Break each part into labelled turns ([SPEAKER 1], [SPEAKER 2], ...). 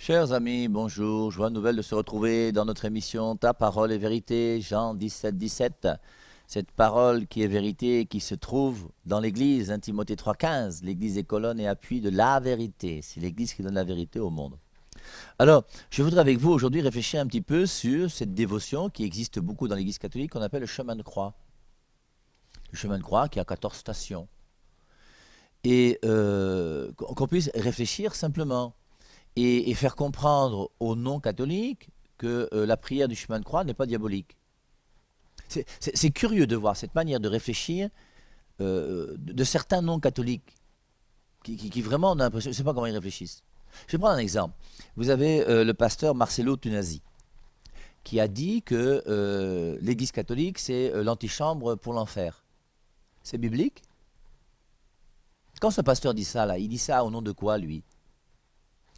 [SPEAKER 1] Chers amis, bonjour. Joie nouvelle de se retrouver dans notre émission Ta parole est vérité, Jean 17, 17. Cette parole qui est vérité et qui se trouve dans l'Église, 1 Timothée 3, 15. L'Église est colonne et appui de la vérité. C'est l'Église qui donne la vérité au monde. Alors, je voudrais avec vous aujourd'hui réfléchir un petit peu sur cette dévotion qui existe beaucoup dans l'Église catholique qu'on appelle le chemin de croix. Le chemin de croix qui a 14 stations. Et qu'on puisse réfléchir simplement et faire comprendre aux non-catholiques que la prière du chemin de croix n'est pas diabolique. C'est curieux de voir cette manière de réfléchir de certains non-catholiques qui vraiment, on a l'impression, je ne sais pas comment ils réfléchissent. Je vais prendre un exemple. Vous avez le pasteur Marcello Tunasi qui a dit que l'Église catholique, c'est l'antichambre pour l'enfer. C'est biblique? Quand ce pasteur dit ça, là, il dit ça au nom de quoi, lui?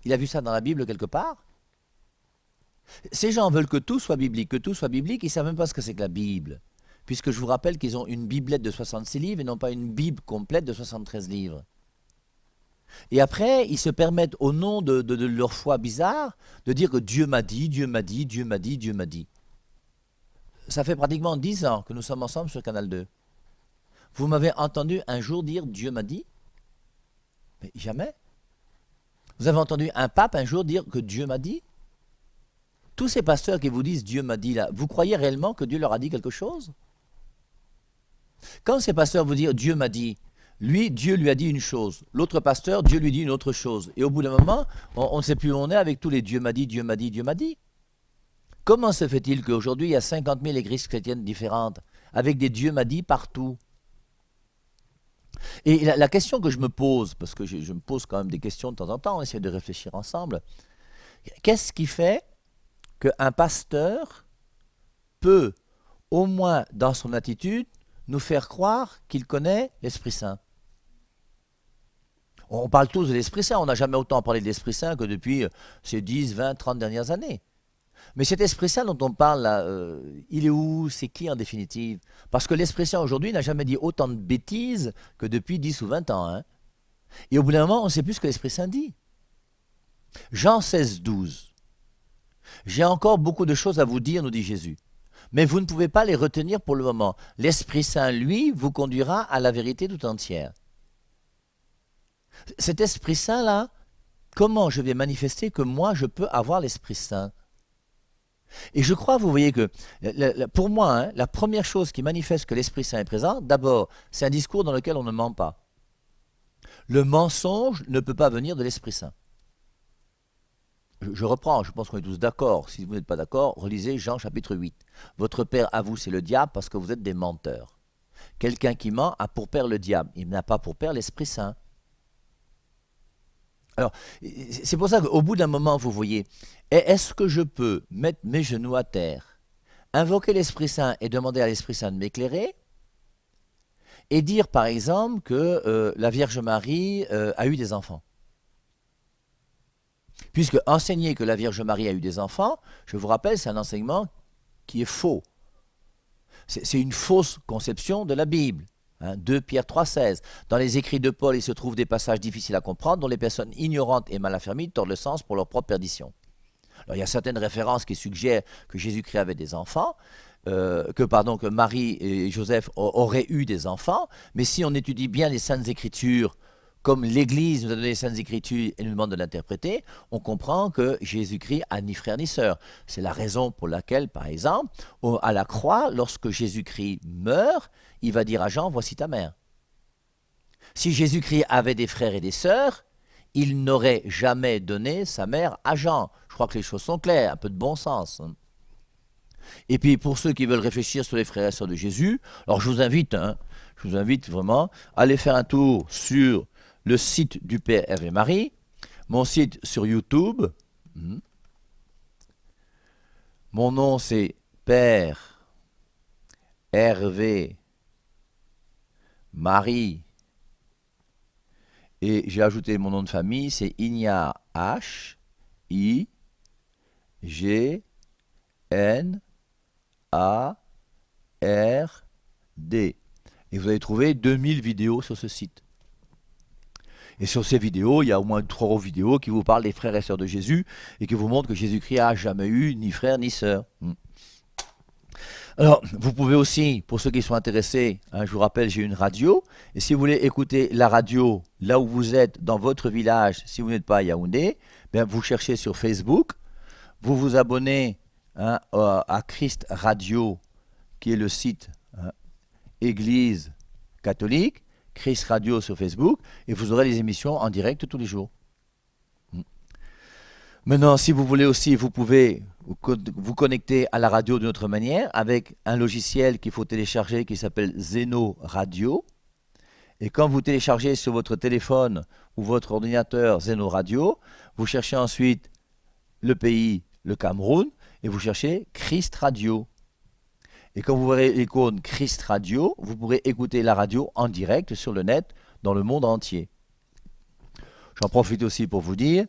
[SPEAKER 1] Il a vu ça dans la Bible quelque part? Ces gens veulent que tout soit biblique, ils ne savent même pas ce que c'est que la Bible. Puisque je vous rappelle qu'ils ont une biblette de 66 livres et non pas une Bible complète de 73 livres. Et après, ils se permettent, au nom de leur foi bizarre, de dire que Dieu m'a dit, Dieu m'a dit, Dieu m'a dit, Dieu m'a dit. Ça fait pratiquement 10 ans que nous sommes ensemble sur Canal 2. Vous m'avez entendu un jour dire Dieu m'a dit? Mais jamais. Vous avez entendu un pape un jour dire que Dieu m'a dit? Tous ces pasteurs qui vous disent Dieu m'a dit là, vous croyez réellement que Dieu leur a dit quelque chose? Quand ces pasteurs vous disent Dieu m'a dit, lui, Dieu lui a dit une chose. L'autre pasteur, Dieu lui dit une autre chose. Et au bout d'un moment, on ne sait plus où on est avec tous les Dieu m'a dit, Dieu m'a dit, Dieu m'a dit. Comment se fait-il qu'aujourd'hui, il y a 50 000 églises chrétiennes différentes, avec des Dieu m'a dit partout? Et la question que je me pose, parce que je me pose quand même des questions de temps en temps, on essaie de réfléchir ensemble, qu'est-ce qui fait qu'un pasteur peut, au moins dans son attitude, nous faire croire qu'il connaît l'Esprit Saint? On parle tous de l'Esprit Saint, on n'a jamais autant parlé de l'Esprit Saint que depuis ces 10, 20, 30 dernières années. Mais cet Esprit Saint dont on parle là, il est où? C'est qui en définitive? Parce que l'Esprit Saint aujourd'hui n'a jamais dit autant de bêtises que depuis 10 ou 20 ans. Hein. Et au bout d'un moment, on ne sait plus ce que l'Esprit Saint dit. Jean 16, 12. J'ai encore beaucoup de choses à vous dire, nous dit Jésus. Mais vous ne pouvez pas les retenir pour le moment. L'Esprit Saint, lui, vous conduira à la vérité tout entière. Cet Esprit Saint-là, comment je vais manifester que moi, je peux avoir l'Esprit Saint? Et je crois, vous voyez que, pour moi, hein, la première chose qui manifeste que l'Esprit Saint est présent, d'abord, c'est un discours dans lequel on ne ment pas. Le mensonge ne peut pas venir de l'Esprit Saint. Je reprends, je pense qu'on est tous d'accord. Si vous n'êtes pas d'accord, relisez Jean chapitre 8. Votre père à vous, c'est le diable parce que vous êtes des menteurs. Quelqu'un qui ment a pour père le diable. Il n'a pas pour père l'Esprit Saint. Alors, c'est pour ça qu'au bout d'un moment, vous voyez, est-ce que je peux mettre mes genoux à terre, invoquer l'Esprit Saint et demander à l'Esprit Saint de m'éclairer, et dire par exemple que la Vierge Marie a eu des enfants? Puisque enseigner que la Vierge Marie a eu des enfants, je vous rappelle, c'est un enseignement qui est faux. C'est une fausse conception de la Bible. 2 Pierre 3,16. Dans les écrits de Paul, il se trouve des passages difficiles à comprendre dont les personnes ignorantes et mal affermies tordent le sens pour leur propre perdition. Alors, il y a certaines références qui suggèrent que Jésus-Christ avait des enfants, que Marie et Joseph auraient eu des enfants, mais si on étudie bien les Saintes Écritures, comme l'Église nous a donné les Saintes Écritures et nous demande de l'interpréter, on comprend que Jésus-Christ a ni frère ni sœur. C'est la raison pour laquelle, par exemple, à la croix, lorsque Jésus-Christ meurt, il va dire à Jean, voici ta mère. Si Jésus-Christ avait des frères et des sœurs, il n'aurait jamais donné sa mère à Jean. Je crois que les choses sont claires, un peu de bon sens. Et puis pour ceux qui veulent réfléchir sur les frères et sœurs de Jésus, alors je vous invite vraiment à aller faire un tour sur le site du Père Hervé Marie, mon site sur YouTube. Mon nom c'est Père Hervé Marie. Et j'ai ajouté mon nom de famille, c'est Ignard H. I. G. N. A. R. D. Et vous allez trouver 2000 vidéos sur ce site. Et sur ces vidéos, il y a au moins 3 vidéos qui vous parlent des frères et sœurs de Jésus et qui vous montrent que Jésus-Christ a jamais eu ni frère ni sœur. Alors, vous pouvez aussi, pour ceux qui sont intéressés, hein, je vous rappelle, j'ai une radio. Et si vous voulez écouter la radio là où vous êtes, dans votre village, si vous n'êtes pas à Yaoundé, bien, vous cherchez sur Facebook, vous vous abonnez hein, à Christ Radio, qui est le site hein, Église catholique, Christ Radio sur Facebook, et vous aurez les émissions en direct tous les jours. Maintenant, si vous voulez aussi, vous pouvez vous connecter à la radio d'une autre manière avec un logiciel qu'il faut télécharger qui s'appelle Zeno Radio. Et quand vous téléchargez sur votre téléphone ou votre ordinateur Zeno Radio, vous cherchez ensuite le pays, le Cameroun, et vous cherchez Christ Radio. Et quand vous verrez l'icône Christ Radio, vous pourrez écouter la radio en direct sur le net dans le monde entier. J'en profite aussi pour vous dire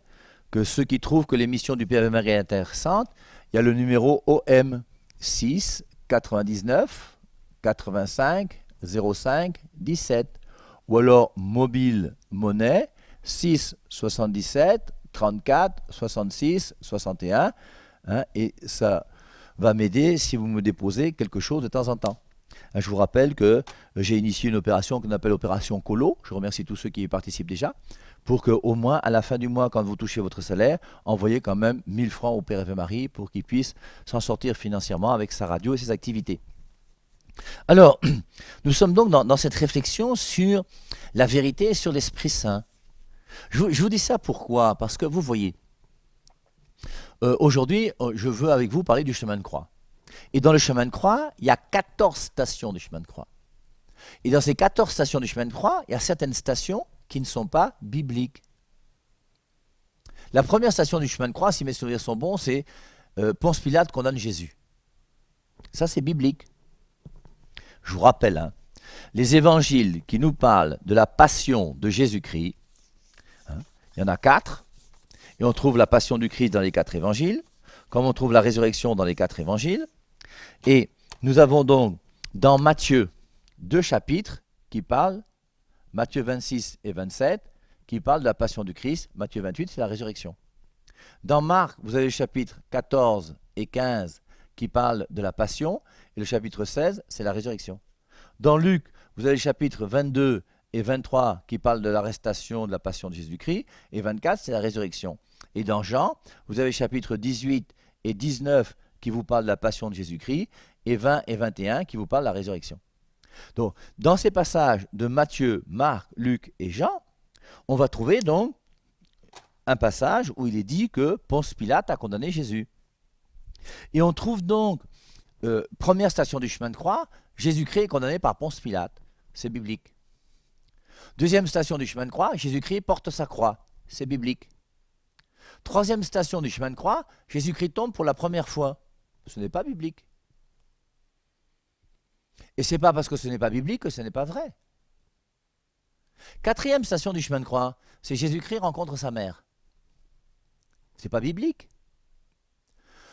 [SPEAKER 1] que ceux qui trouvent que l'émission du Père et Marie est intéressante, il y a le numéro OM 6 99 85 05 17 ou alors mobile monnaie 6 77 34 66 61 hein, et ça va m'aider si vous me déposez quelque chose de temps en temps. Je vous rappelle que j'ai initié une opération qu'on appelle opération Colo. Je remercie tous ceux qui y participent déjà. Pour qu'au moins, à la fin du mois, quand vous touchez votre salaire, envoyez quand même 1000 francs au Père et Marie pour qu'il puisse s'en sortir financièrement avec sa radio et ses activités. Alors, nous sommes donc dans cette réflexion sur la vérité et sur l'Esprit Saint. Je vous dis ça pourquoi? Parce que vous voyez, aujourd'hui, je veux avec vous parler du chemin de croix. Et dans le chemin de croix, il y a 14 stations du chemin de croix. Et dans ces 14 stations du chemin de croix, il y a certaines stations qui ne sont pas bibliques. La première station du chemin de croix, si mes souvenirs sont bons, c'est Ponce Pilate condamne Jésus. Ça, c'est biblique. Je vous rappelle, hein, les évangiles qui nous parlent de la passion de Jésus-Christ, hein, il y en a 4, et on trouve la passion du Christ dans les 4 évangiles, comme on trouve la résurrection dans les 4 évangiles. Et nous avons donc dans Matthieu 2 chapitres qui parlent, Matthieu 26 et 27, qui parlent de la passion du Christ. Matthieu 28, c'est la résurrection. Dans Marc, vous avez le chapitre 14 et 15 qui parlent de la passion, et le chapitre 16, c'est la résurrection. Dans Luc, vous avez le chapitre 22 et 23 qui parlent de l'arrestation, de la passion de Jésus-Christ, et 24, c'est la résurrection. Et dans Jean, vous avez le chapitre 18 et 19 qui vous parlent de la passion de Jésus-Christ, et 20 et 21 qui vous parlent de la résurrection. Donc, dans ces passages de Matthieu, Marc, Luc et Jean, on va trouver donc un passage où il est dit que Ponce Pilate a condamné Jésus. Et on trouve donc, première station du chemin de croix, Jésus-Christ est condamné par Ponce Pilate. C'est biblique. Deuxième station du chemin de croix, Jésus-Christ porte sa croix. C'est biblique. Troisième station du chemin de croix, Jésus-Christ tombe pour la première fois. Ce n'est pas biblique. Et ce n'est pas parce que ce n'est pas biblique que ce n'est pas vrai. Quatrième station du chemin de croix, c'est Jésus-Christ rencontre sa mère. Ce n'est pas biblique.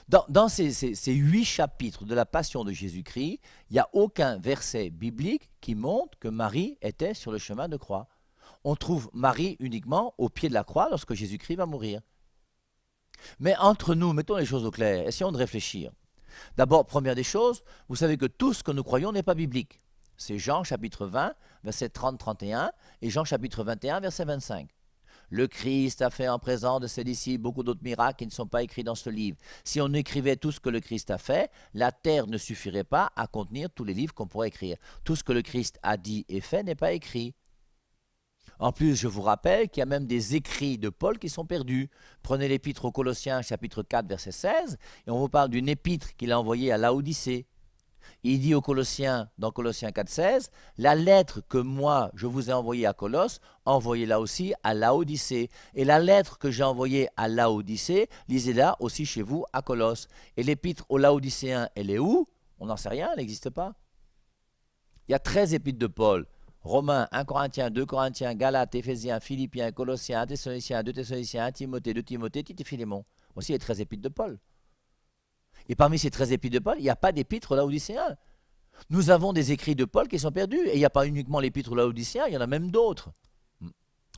[SPEAKER 1] Dans ces 8 chapitres de la passion de Jésus-Christ, il n'y a aucun verset biblique qui montre que Marie était sur le chemin de croix. On trouve Marie uniquement au pied de la croix lorsque Jésus-Christ va mourir. Mais entre nous, mettons les choses au clair, essayons de réfléchir. D'abord, première des choses, vous savez que tout ce que nous croyons n'est pas biblique. C'est Jean chapitre 20, verset 30-31 et Jean chapitre 21, verset 25. Le Christ a fait en présence de ses disciples beaucoup d'autres miracles qui ne sont pas écrits dans ce livre. Si on écrivait tout ce que le Christ a fait, la terre ne suffirait pas à contenir tous les livres qu'on pourrait écrire. Tout ce que le Christ a dit et fait n'est pas écrit. En plus, je vous rappelle qu'il y a même des écrits de Paul qui sont perdus. Prenez l'épître aux Colossiens, chapitre 4, verset 16, et on vous parle d'une épître qu'il a envoyée à Laodicée. Il dit aux Colossiens, dans Colossiens 4, 16, « La lettre que moi, je vous ai envoyée à Colosse, envoyez-la aussi à Laodicée. Et la lettre que j'ai envoyée à Laodicée, lisez-la aussi chez vous à Colosse. Et l'épître aux Laodicéens, elle est où? On n'en sait rien, elle n'existe pas. Il y a 13 épîtres de Paul. Romains, 1 Corinthiens, 2 Corinthiens, Galates, Éphésiens, Philippiens, Colossiens, 1 Thessaloniciens, 2 Thessaloniciens, 1 Timothée, 2 Timothée, Tite et Philémon. Aussi, il y a 13 épîtres de Paul. Et parmi ces 13 épîtres de Paul, il n'y a pas d'épître laodicéen. Nous avons des écrits de Paul qui sont perdus. Et il n'y a pas uniquement l'épître laodicéen, il y en a même d'autres.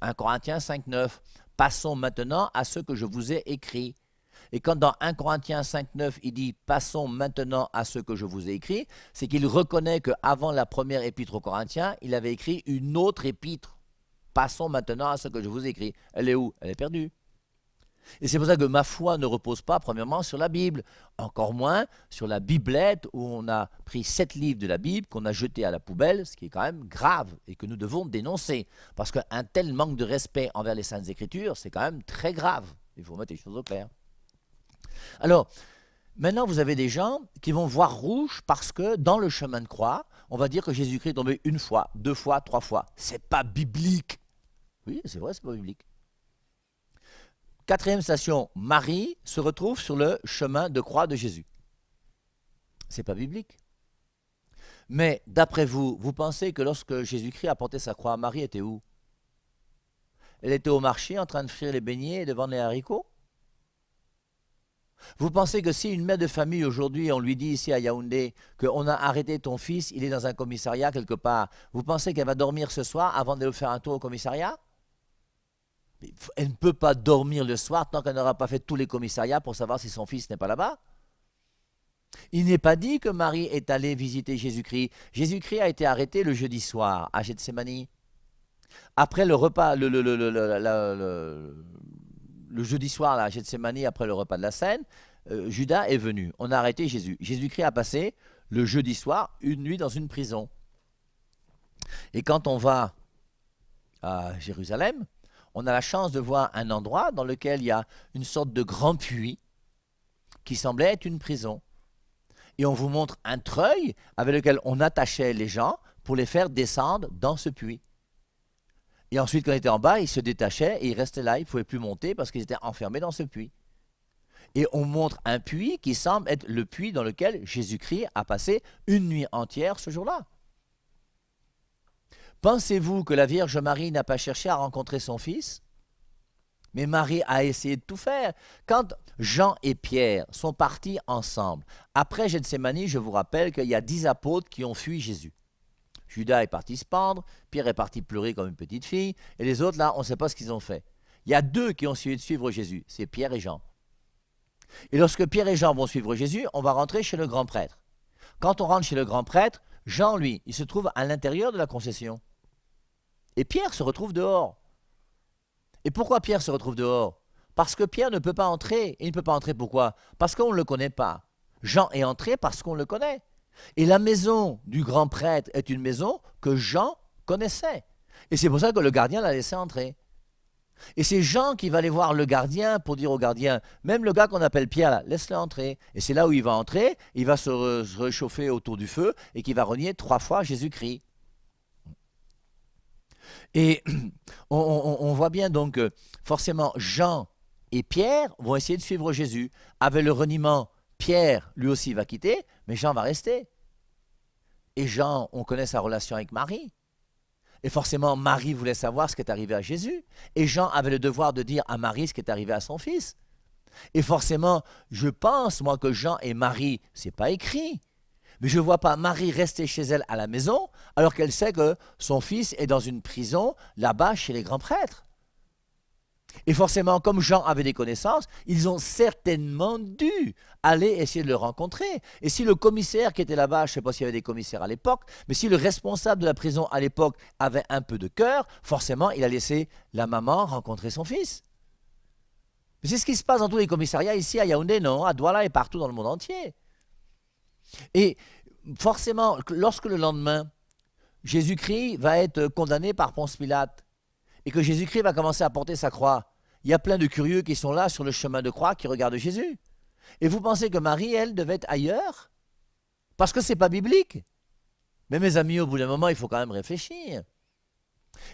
[SPEAKER 1] 1 Corinthiens 5, 9. Passons maintenant à ce que je vous ai écrit. Et quand dans 1 Corinthiens 5, 9, il dit « Passons maintenant à ce que je vous ai écrit », c'est qu'il reconnaît qu'avant la première épître aux Corinthiens, il avait écrit une autre épître. « Passons maintenant à ce que je vous ai écrit ». Elle est où? Elle est perdue. Et c'est pour ça que ma foi ne repose pas premièrement sur la Bible, encore moins sur la Biblette où on a pris 7 livres de la Bible qu'on a jetés à la poubelle, ce qui est quand même grave et que nous devons dénoncer. Parce qu'un tel manque de respect envers les Saintes Écritures, c'est quand même très grave. Il faut mettre les choses au clair. Alors, maintenant vous avez des gens qui vont voir rouge parce que dans le chemin de croix, on va dire que Jésus-Christ est tombé 1 fois, 2 fois, 3 fois. C'est pas biblique. Oui, c'est vrai, c'est pas biblique. 4e station, Marie se retrouve sur le chemin de croix de Jésus. C'est pas biblique. Mais d'après vous, vous pensez que lorsque Jésus-Christ a porté sa croix, Marie était où? Elle était au marché en train de frire les beignets et de vendre les haricots? Vous pensez que si une mère de famille aujourd'hui, on lui dit ici à Yaoundé qu'on a arrêté ton fils, il est dans un commissariat quelque part, vous pensez qu'elle va dormir ce soir avant de faire un tour au commissariat? Elle ne peut pas dormir le soir tant qu'elle n'aura pas fait tous les commissariats pour savoir si son fils n'est pas là-bas. Il n'est pas dit que Marie est allée visiter Jésus-Christ. Jésus-Christ a été arrêté le jeudi soir à Gethsémani. Après le repas, le jeudi soir là, à Gethsémani, après le repas de la Seine, Judas est venu. On a arrêté Jésus. Jésus-Christ a passé le jeudi soir une nuit dans une prison. Et quand on va à Jérusalem, on a la chance de voir un endroit dans lequel il y a une sorte de grand puits qui semblait être une prison. Et on vous montre un treuil avec lequel on attachait les gens pour les faire descendre dans ce puits. Et ensuite, quand ils étaient en bas, ils se détachaient et ils restaient là. Ils ne pouvaient plus monter parce qu'ils étaient enfermés dans ce puits. Et on montre un puits qui semble être le puits dans lequel Jésus-Christ a passé une nuit entière ce jour-là. Pensez-vous que la Vierge Marie n'a pas cherché à rencontrer son fils? Mais Marie a essayé de tout faire. Quand Jean et Pierre sont partis ensemble, après Gethsémani, je vous rappelle qu'il y a 10 apôtres qui ont fui Jésus. Judas est parti se pendre, Pierre est parti pleurer comme une petite fille, et les autres, là, on ne sait pas ce qu'ils ont fait. Il y a 2 qui ont essayé de suivre Jésus, c'est Pierre et Jean. Et lorsque Pierre et Jean vont suivre Jésus, on va rentrer chez le grand prêtre. Quand on rentre chez le grand prêtre, Jean, lui, il se trouve à l'intérieur de la concession. Et Pierre se retrouve dehors. Et pourquoi Pierre se retrouve dehors? Parce que Pierre ne peut pas entrer. Et il ne peut pas entrer pourquoi? Parce qu'on ne le connaît pas. Jean est entré parce qu'on le connaît. Et la maison du grand prêtre est une maison que Jean connaissait. Et c'est pour ça que le gardien l'a laissé entrer. Et c'est Jean qui va aller voir le gardien pour dire au gardien, même le gars qu'on appelle Pierre, là, laisse-le entrer. Et c'est là où il va entrer, il va se réchauffer autour du feu et qui va renier 3 fois Jésus-Christ. Et on voit bien donc que forcément Jean et Pierre vont essayer de suivre Jésus. Avec le reniement, Pierre lui aussi va quitter, mais Jean va rester. Et Jean, on connaît sa relation avec Marie. Et forcément, Marie voulait savoir ce qui est arrivé à Jésus. Et Jean avait le devoir de dire à Marie ce qui est arrivé à son fils. Et forcément, je pense, moi, que Jean et Marie, c'est pas écrit. Mais je ne vois pas Marie rester chez elle à la maison alors qu'elle sait que son fils est dans une prison là-bas chez les grands prêtres. Et forcément, comme Jean avait des connaissances, ils ont certainement dû aller essayer de le rencontrer. Et si le commissaire qui était là-bas, je ne sais pas s'il y avait des commissaires à l'époque, mais si le responsable de la prison à l'époque avait un peu de cœur, forcément, il a laissé la maman rencontrer son fils. Mais c'est ce qui se passe dans tous les commissariats ici à Yaoundé, non, à Douala et partout dans le monde entier. Et forcément, lorsque le lendemain, Jésus-Christ va être condamné par Ponce Pilate et que Jésus-Christ va commencer à porter sa croix, il y a plein de curieux qui sont là sur le chemin de croix qui regardent Jésus. Et vous pensez que Marie, elle, devait être ailleurs? Parce que ce n'est pas biblique. Mais mes amis, au bout d'un moment, il faut quand même réfléchir.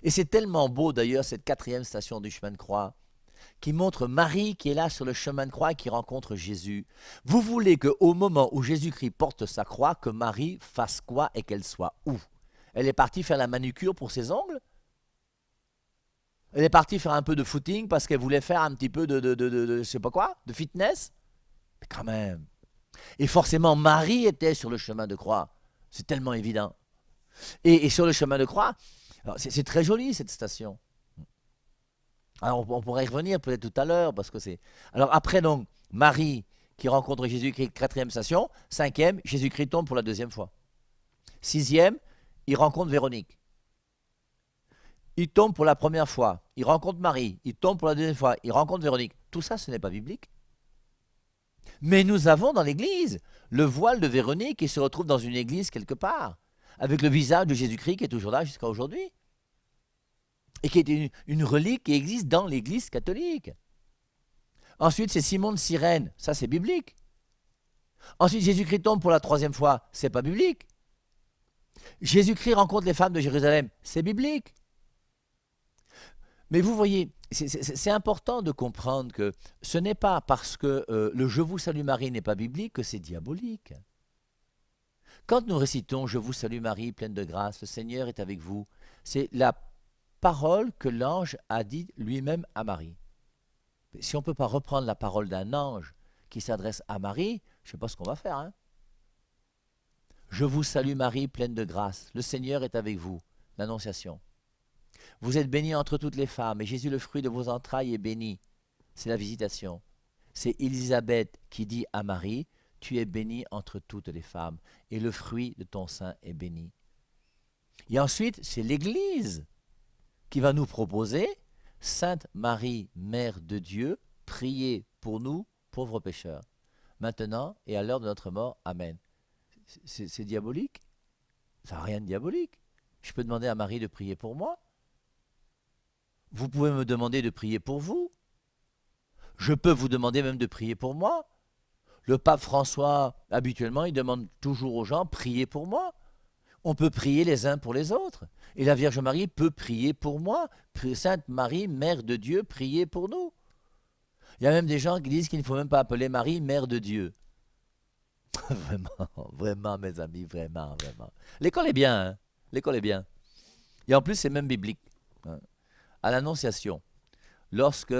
[SPEAKER 1] Et c'est tellement beau d'ailleurs cette 4e station du chemin de croix qui montre Marie qui est là sur le chemin de croix et qui rencontre Jésus. Vous voulez qu'au moment où Jésus-Christ porte sa croix, que Marie fasse quoi et qu'elle soit où? Elle est partie faire la manucure pour ses ongles? Elle est partie faire un peu de footing parce qu'elle voulait faire un petit peu de je sais pas quoi, de fitness? Mais quand même. Et forcément, Marie était sur le chemin de croix. C'est tellement évident. Et sur le chemin de croix, c'est très joli cette station. Alors on pourrait y revenir peut-être tout à l'heure, parce que c'est... Alors après donc, Marie qui rencontre Jésus-Christ, quatrième station. Cinquième, Jésus-Christ tombe pour la deuxième fois. Sixième, il rencontre Véronique. Il tombe pour la première fois. Il rencontre Marie. Il tombe pour la deuxième fois. Il rencontre Véronique. Tout ça, ce n'est pas biblique. Mais nous avons dans l'Église le voile de Véronique qui se retrouve dans une église quelque part, avec le visage de Jésus-Christ qui est toujours là jusqu'à aujourd'hui, et qui est une relique qui existe dans l'Église catholique. Ensuite, c'est Simon de Cyrène, ça c'est biblique. Ensuite, Jésus-Christ tombe pour la troisième fois, c'est pas biblique. Jésus-Christ rencontre les femmes de Jérusalem, c'est biblique. Mais vous voyez, c'est important de comprendre que ce n'est pas parce que le Je vous salue Marie n'est pas biblique que c'est diabolique. Quand nous récitons Je vous salue Marie, pleine de grâce, le Seigneur est avec vous, c'est la parole que l'ange a dit lui-même à Marie. Si on ne peut pas reprendre la parole d'un ange qui s'adresse à Marie, je ne sais pas ce qu'on va faire. Hein. Je vous salue Marie, pleine de grâce, le Seigneur est avec vous, l'Annonciation. Vous êtes bénie entre toutes les femmes, et Jésus, le fruit de vos entrailles, est béni. C'est la visitation. C'est Élisabeth qui dit à Marie, tu es bénie entre toutes les femmes, et le fruit de ton sein est béni. Et ensuite, c'est l'Église qui va nous proposer, Sainte Marie, Mère de Dieu, priez pour nous, pauvres pécheurs, maintenant et à l'heure de notre mort. Amen. C'est diabolique? Ça n'a rien de diabolique. Je peux demander à Marie de prier pour moi. Vous pouvez me demander de prier pour vous. Je peux vous demander même de prier pour moi. Le pape François, habituellement, il demande toujours aux gens, priez pour moi. On peut prier les uns pour les autres. Et la Vierge Marie peut prier pour moi. Sainte Marie, Mère de Dieu, priez pour nous. Il y a même des gens qui disent qu'il ne faut même pas appeler Marie Mère de Dieu. Vraiment, vraiment, mes amis, vraiment, vraiment. L'école est bien, hein? L'école est bien. Et en plus, c'est même biblique. Hein. À l'Annonciation, lorsque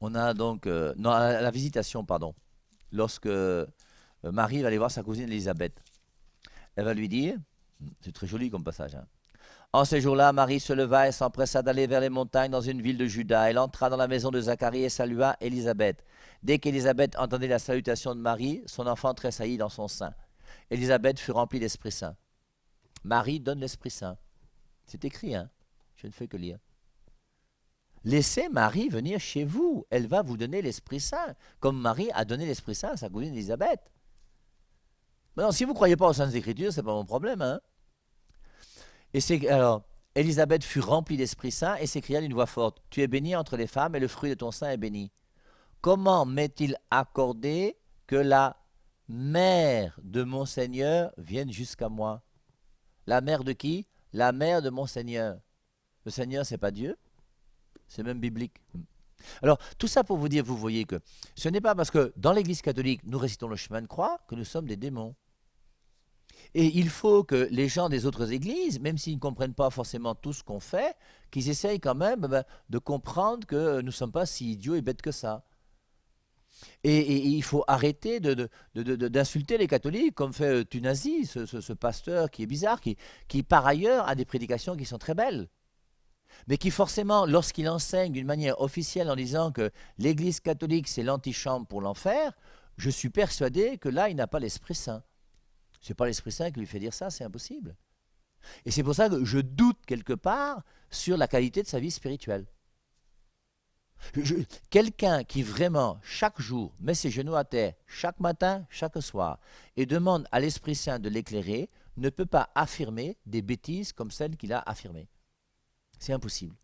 [SPEAKER 1] on a donc... non, à la Visitation, pardon. Lorsque Marie va aller voir sa cousine Élisabeth, elle va lui dire, c'est très joli comme passage, hein. En ces jours-là, Marie se leva et s'empressa d'aller vers les montagnes dans une ville de Juda. Elle entra dans la maison de Zacharie et salua Élisabeth. Dès qu'Élisabeth entendit la salutation de Marie, son enfant tressaillit dans son sein. Élisabeth fut remplie d'Esprit Saint. Marie donne l'Esprit Saint. C'est écrit, hein? Je ne fais que lire. Laissez Marie venir chez vous. Elle va vous donner l'Esprit Saint, comme Marie a donné l'Esprit Saint à sa cousine Élisabeth. Maintenant, si vous ne croyez pas aux Saintes Écritures, ce n'est pas mon problème, hein? Et c'est alors, Élisabeth fut remplie d'Esprit Saint et s'écria d'une voix forte, tu es bénie entre les femmes et le fruit de ton sein est béni. Comment m'est-il accordé que la mère de mon Seigneur vienne jusqu'à moi? La mère de qui? La mère de mon Seigneur. Le Seigneur, c'est pas Dieu, c'est même biblique. Alors, tout ça pour vous dire, vous voyez que ce n'est pas parce que dans l'Église catholique, nous récitons le chemin de croix que nous sommes des démons. Et il faut que les gens des autres églises, même s'ils ne comprennent pas forcément tout ce qu'on fait, qu'ils essayent quand même de comprendre que nous ne sommes pas si idiots et bêtes que ça. Et il faut arrêter d'insulter les catholiques, comme fait Tunazi, ce pasteur qui est bizarre, qui par ailleurs a des prédications qui sont très belles. Mais qui forcément, lorsqu'il enseigne d'une manière officielle en disant que l'Église catholique c'est l'antichambre pour l'enfer, je suis persuadé que là il n'a pas l'Esprit Saint. Ce n'est pas l'Esprit Saint qui lui fait dire ça, c'est impossible. Et c'est pour ça que je doute quelque part sur la qualité de sa vie spirituelle. Quelqu'un qui vraiment, chaque jour, met ses genoux à terre, chaque matin, chaque soir, et demande à l'Esprit Saint de l'éclairer, ne peut pas affirmer des bêtises comme celles qu'il a affirmées. C'est impossible.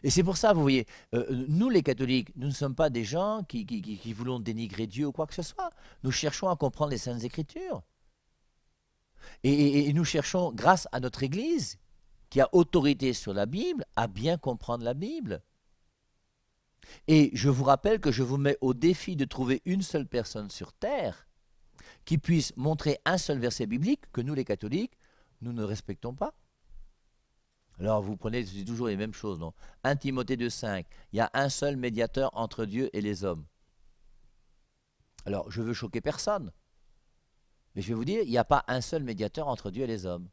[SPEAKER 1] Et c'est pour ça, vous voyez, nous les catholiques, nous ne sommes pas des gens qui voulons dénigrer Dieu ou quoi que ce soit. Nous cherchons à comprendre les Saintes Écritures. Et nous cherchons, grâce à notre Église, qui a autorité sur la Bible, à bien comprendre la Bible. Et je vous rappelle que je vous mets au défi de trouver une seule personne sur terre qui puisse montrer un seul verset biblique que nous, les catholiques, nous ne respectons pas. Alors vous prenez toujours les mêmes choses, non? 1 Timothée 2,5, il y a un seul médiateur entre Dieu et les hommes. Alors je veux choquer personne, mais je vais vous dire, il n'y a pas un seul médiateur entre Dieu et les hommes.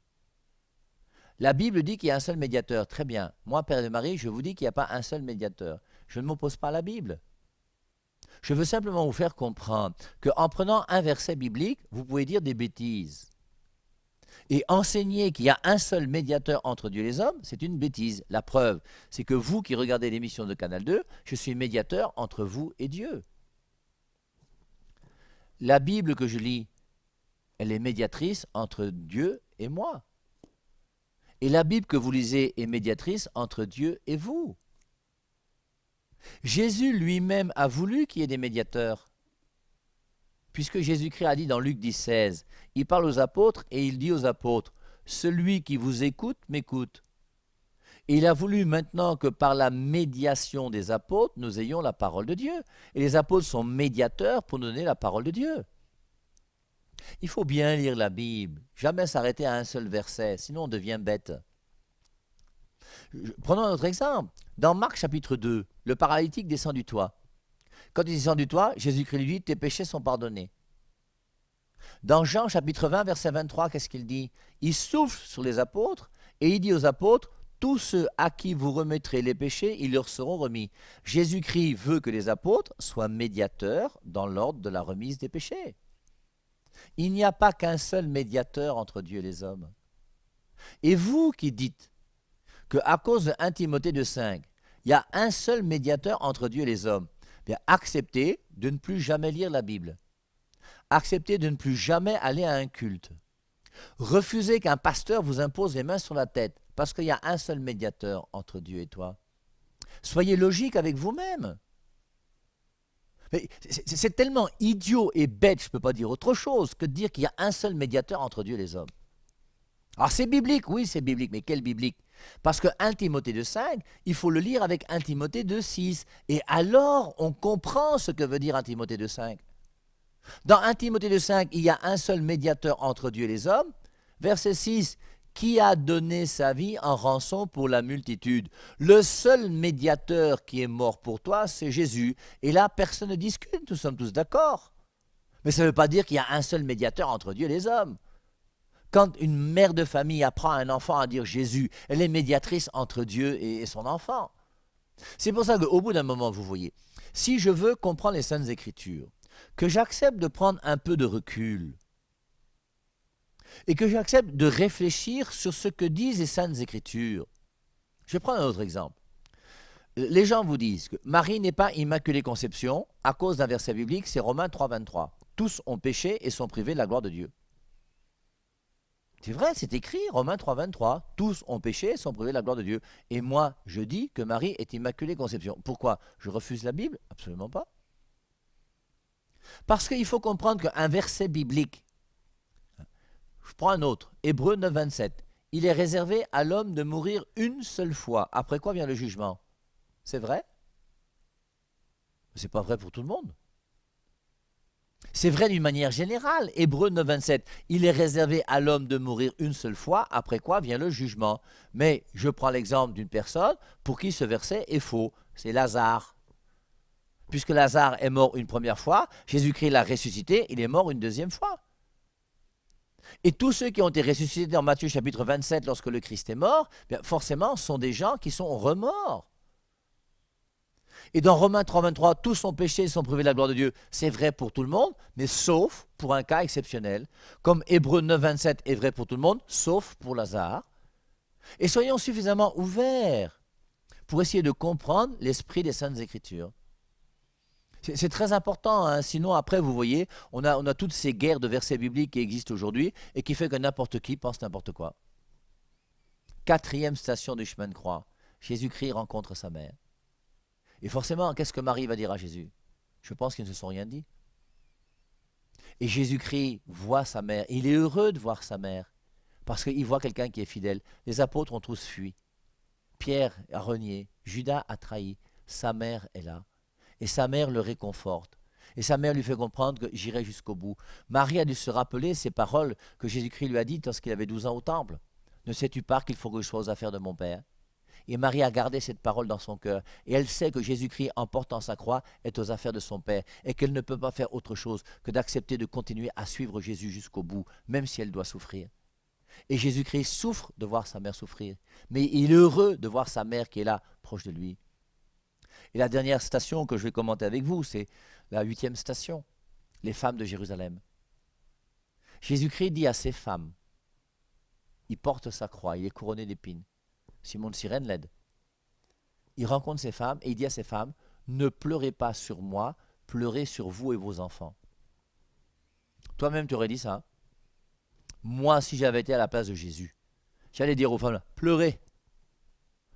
[SPEAKER 1] La Bible dit qu'il y a un seul médiateur. Très bien. Moi, Père de Marie, je vous dis qu'il n'y a pas un seul médiateur. Je ne m'oppose pas à la Bible. Je veux simplement vous faire comprendre qu'en prenant un verset biblique, vous pouvez dire des bêtises. Et enseigner qu'il y a un seul médiateur entre Dieu et les hommes, c'est une bêtise. La preuve, c'est que vous qui regardez l'émission de Canal 2, je suis médiateur entre vous et Dieu. La Bible que je lis, elle est médiatrice entre Dieu et moi. Et la Bible que vous lisez est médiatrice entre Dieu et vous. Jésus lui-même a voulu qu'il y ait des médiateurs. Puisque Jésus-Christ a dit dans Luc 10, 16, il parle aux apôtres et il dit aux apôtres, « Celui qui vous écoute, m'écoute. » Et il a voulu maintenant que par la médiation des apôtres, nous ayons la parole de Dieu. Et les apôtres sont médiateurs pour nous donner la parole de Dieu. Il faut bien lire la Bible, jamais s'arrêter à un seul verset, sinon on devient bête. Prenons un autre exemple. Dans Marc chapitre 2, le paralytique descend du toit. Quand il descend du toit, Jésus-Christ lui dit, tes péchés sont pardonnés. Dans Jean chapitre 20, verset 23, qu'est-ce qu'il dit? Il souffle sur les apôtres et il dit aux apôtres, tous ceux à qui vous remettrez les péchés, ils leur seront remis. Jésus-Christ veut que les apôtres soient médiateurs dans l'ordre de la remise des péchés. Il n'y a pas qu'un seul médiateur entre Dieu et les hommes. Et vous qui dites qu'à cause de 1 Timothée 2,5, il y a un seul médiateur entre Dieu et les hommes, bien acceptez de ne plus jamais lire la Bible. Acceptez de ne plus jamais aller à un culte. Refusez qu'un pasteur vous impose les mains sur la tête, parce qu'il y a un seul médiateur entre Dieu et toi. Soyez logique avec vous-même. C'est tellement idiot et bête, je ne peux pas dire autre chose, que de dire qu'il y a un seul médiateur entre Dieu et les hommes. Alors c'est biblique, oui c'est biblique, mais quel biblique? Parce que 1 Timothée 2,5, il faut le lire avec 1 Timothée 2,6. Et alors on comprend ce que veut dire 1 Timothée 2,5. Dans 1 Timothée 2,5, il y a un seul médiateur entre Dieu et les hommes. Verset 6, qui a donné sa vie en rançon pour la multitude. Le seul médiateur qui est mort pour toi, c'est Jésus. Et là, personne ne discute, nous sommes tous d'accord. Mais ça ne veut pas dire qu'il y a un seul médiateur entre Dieu et les hommes. Quand une mère de famille apprend à un enfant à dire Jésus, elle est médiatrice entre Dieu et son enfant. C'est pour ça qu'au bout d'un moment, vous voyez, si je veux comprendre les Saintes Écritures, que j'accepte de prendre un peu de recul, et que j'accepte de réfléchir sur ce que disent les Saintes Écritures. Je vais prendre un autre exemple. Les gens vous disent que Marie n'est pas Immaculée Conception à cause d'un verset biblique, c'est Romains 3, 23. Tous ont péché et sont privés de la gloire de Dieu. C'est vrai, c'est écrit, Romains 3, 23. Tous ont péché et sont privés de la gloire de Dieu. Et moi, je dis que Marie est Immaculée Conception. Pourquoi? Je refuse la Bible? Absolument pas. Parce qu'il faut comprendre qu'un verset biblique, je prends un autre, Hébreux 9, 27. Il est réservé à l'homme de mourir une seule fois. Après quoi vient le jugement? C'est vrai? C'est pas vrai pour tout le monde. C'est vrai d'une manière générale. Hébreux 9, 27. Il est réservé à l'homme de mourir une seule fois. Après quoi vient le jugement? Mais je prends l'exemple d'une personne pour qui ce verset est faux. C'est Lazare. Puisque Lazare est mort une première fois, Jésus-Christ l'a ressuscité, il est mort une deuxième fois. Et tous ceux qui ont été ressuscités dans Matthieu chapitre 27 lorsque le Christ est mort, bien forcément, sont des gens qui sont remords. Et dans Romains 3, 23, tous ont péché et sont privés de la gloire de Dieu. C'est vrai pour tout le monde, mais sauf pour un cas exceptionnel. Comme Hébreux 9, 27 est vrai pour tout le monde, sauf pour Lazare. Et soyons suffisamment ouverts pour essayer de comprendre l'esprit des Saintes Écritures. C'est très important, hein. Sinon après vous voyez, on a toutes ces guerres de versets bibliques qui existent aujourd'hui et qui fait que n'importe qui pense n'importe quoi. 4e station du chemin de croix, Jésus-Christ rencontre sa mère. Et forcément, qu'est-ce que Marie va dire à Jésus? Je pense qu'ils ne se sont rien dit. Et Jésus-Christ voit sa mère, il est heureux de voir sa mère, parce qu'il voit quelqu'un qui est fidèle. Les apôtres ont tous fui. Pierre a renié, Judas a trahi, sa mère est là. Et sa mère le réconforte. Et sa mère lui fait comprendre que j'irai jusqu'au bout. Marie a dû se rappeler ces paroles que Jésus-Christ lui a dites lorsqu'il avait 12 ans au temple. Ne sais-tu pas qu'il faut que je sois aux affaires de mon Père? Et Marie a gardé cette parole dans son cœur. Et elle sait que Jésus-Christ, en portant sa croix, est aux affaires de son Père. Et qu'elle ne peut pas faire autre chose que d'accepter de continuer à suivre Jésus jusqu'au bout, même si elle doit souffrir. Et Jésus-Christ souffre de voir sa mère souffrir. Mais il est heureux de voir sa mère qui est là, proche de lui. Et la dernière station que je vais commenter avec vous, c'est la 8e station, les femmes de Jérusalem. Jésus-Christ dit à ces femmes, il porte sa croix, il est couronné d'épines. Simon de Cyrène l'aide. Il rencontre ces femmes et il dit à ces femmes, ne pleurez pas sur moi, pleurez sur vous et vos enfants. Toi-même, tu aurais dit ça. Hein? Moi, si j'avais été à la place de Jésus, j'allais dire aux femmes, là, pleurez.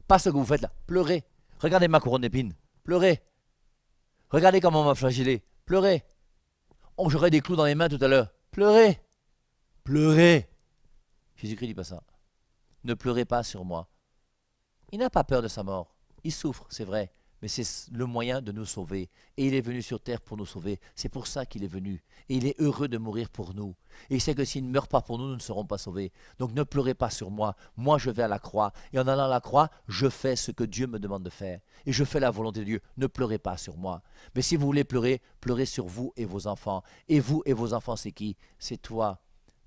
[SPEAKER 1] Pas ce que vous faites là, pleurez. Regardez ma couronne d'épines, pleurez. Regardez comment on m'a flagellé, pleurez. Oh, j'aurais des clous dans les mains tout à l'heure, pleurez. Pleurez. Jésus-Christ dit pas ça. Ne pleurez pas sur moi. Il n'a pas peur de sa mort. Il souffre, c'est vrai, mais c'est le moyen de nous sauver. Et il est venu sur terre pour nous sauver. C'est pour ça qu'il est venu. Et il est heureux de mourir pour nous. Et il sait que s'il ne meurt pas pour nous, nous ne serons pas sauvés. Donc ne pleurez pas sur moi. Moi, je vais à la croix. Et en allant à la croix, je fais ce que Dieu me demande de faire. Et je fais la volonté de Dieu. Ne pleurez pas sur moi. Mais si vous voulez pleurer, pleurez sur vous et vos enfants. Et vous et vos enfants, c'est qui? C'est toi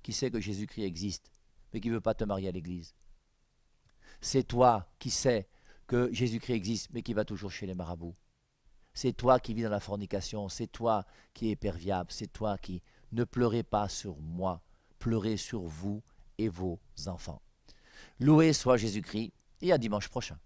[SPEAKER 1] qui sais que Jésus-Christ existe, mais qui ne veut pas te marier à l'église. C'est toi qui sais que Jésus-Christ existe, mais qui va toujours chez les marabouts. C'est toi qui vis dans la fornication, c'est toi qui es perviable, c'est toi qui... Ne pleurez pas sur moi, pleurez sur vous et vos enfants. Loué soit Jésus-Christ, et à dimanche prochain.